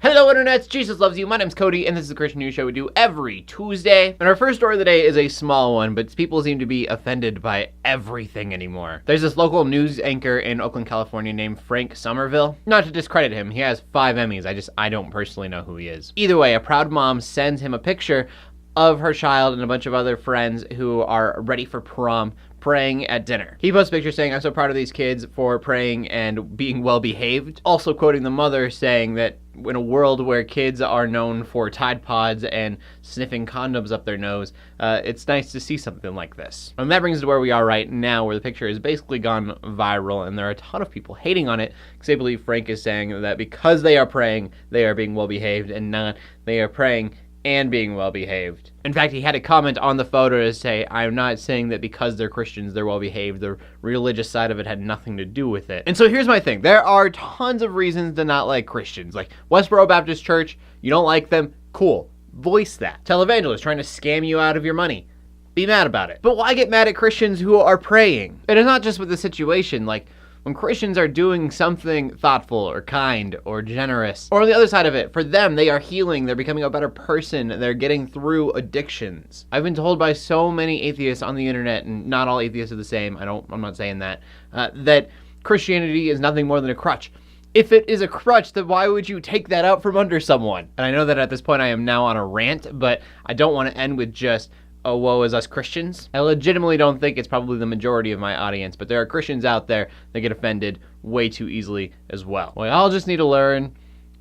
Hello internets, Jesus loves you. My name's Cody and this is the Christian News Show we do every Tuesday. And our first story of the day is a small one, but people seem to be offended by everything anymore. There's this local news anchor in Oakland, California named Frank Somerville. Not to discredit him, he has 5 Emmys, I don't personally know who he is. Either way, a proud mom sends him a picture of her child and a bunch of other friends who are ready for prom, praying at dinner. He posts pictures saying, "I'm so proud of these kids for praying and being well behaved." Also quoting the mother saying that in a world where kids are known for Tide Pods and sniffing condoms up their nose, it's nice to see something like this. And that brings us to where we are right now, where the picture has basically gone viral and there are a ton of people hating on it because they believe Frank is saying that because they are praying, they are being well behaved, and not they are praying and being well behaved. In fact, he had a comment on the photo to say, "I'm not saying that because they're Christians they're well behaved. The religious side of it had nothing to do with it." And so here's my thing. There are tons of reasons to not like Christians. Like Westboro Baptist Church, you don't like them, cool. Voice that. Televangelists trying to scam you out of your money. Be mad about it. But why get mad at Christians who are praying? And it's not just with the situation, like when Christians are doing something thoughtful or kind or generous, or on the other side of it, for them, they are healing, they're becoming a better person, they're getting through addictions. I've been told by so many atheists on the internet, and not all atheists are the same, I'm not saying that, that Christianity is nothing more than a crutch. If it is a crutch, then why would you take that out from under someone? And I know that at this point I am now on a rant, but I don't want to end with just, "Oh, woe is us Christians." I legitimately don't think it's probably the majority of my audience, but there are Christians out there that get offended way too easily as well. We all just need to learn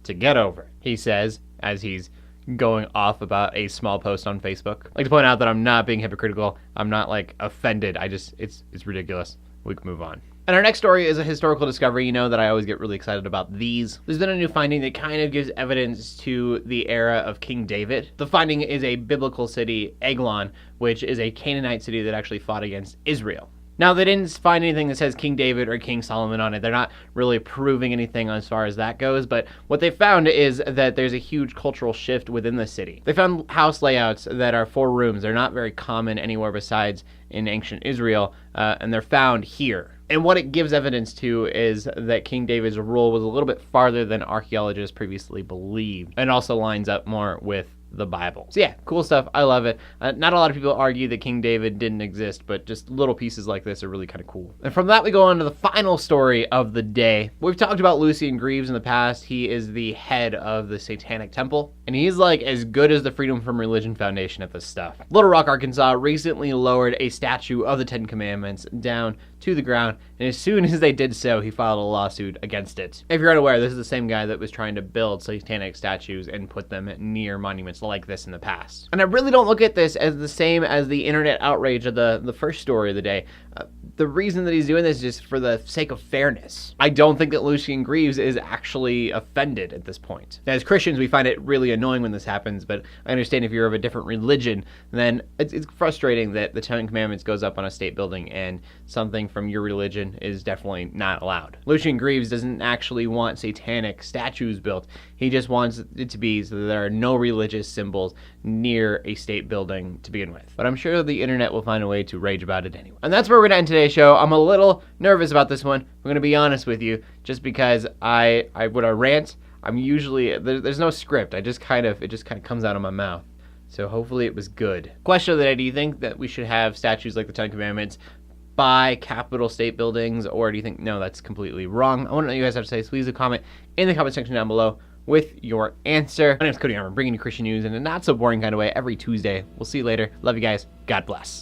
to get over it, he says, as he's going off about a small post on Facebook. I'd like to point out that I'm not being hypocritical. I'm not like offended. It's ridiculous. We can move on. And our next story is a historical discovery. You know that I always get really excited about these. There's been a new finding that kind of gives evidence to the era of King David. The finding is a biblical city, Eglon, which is a Canaanite city that actually fought against Israel. Now, they didn't find anything that says King David or King Solomon on it. They're not really proving anything as far as that goes, but what they found is that there's a huge cultural shift within the city. They found house layouts that are 4 rooms. They're not very common anywhere besides in ancient Israel, and they're found here. And what it gives evidence to is that King David's rule was a little bit farther than archaeologists previously believed, and also lines up more with the Bible. So yeah, cool stuff. I love it. Not a lot of people argue that King David didn't exist, but just little pieces like this are really kind of cool. And from that, we go on to the final story of the day. We've talked about Lucian Greaves in the past. He is the head of the Satanic Temple, and he's like as good as the Freedom from Religion Foundation at this stuff. Little Rock, Arkansas recently lowered a statue of the 10 Commandments down to the ground, and as soon as they did so, he filed a lawsuit against it. If you're unaware, this is the same guy that was trying to build satanic statues and put them near monuments like this in the past. And I really don't look at this as the same as the internet outrage of the first story of the day. The reason that he's doing this is just for the sake of fairness. I don't think that Lucian Greaves is actually offended at this point. Now, as Christians, we find it really annoying when this happens, but I understand if you're of a different religion, then it's frustrating that the 10 Commandments goes up on a state building and something from your religion is definitely not allowed. Lucian Greaves doesn't actually want satanic statues built. He just wants it to be so that there are no religious symbols near a state building to begin with. But I'm sure the internet will find a way to rage about it anyway. And that's where we're gonna end today's show. I'm a little nervous about this one. I'm gonna be honest with you, just because when I rant, I'm usually, there's no script. it just kind of comes out of my mouth. So hopefully it was good. Question of the day, do you think that we should have statues like the 10 Commandments by capital state buildings, or do you think, no, that's completely wrong? I want to know what you guys have to say, so please leave a comment in the comment section down below with your answer. My name is CodyArmour, bringing you Christian news in a not so boring kind of way every Tuesday. We'll see you later. Love you guys. God bless.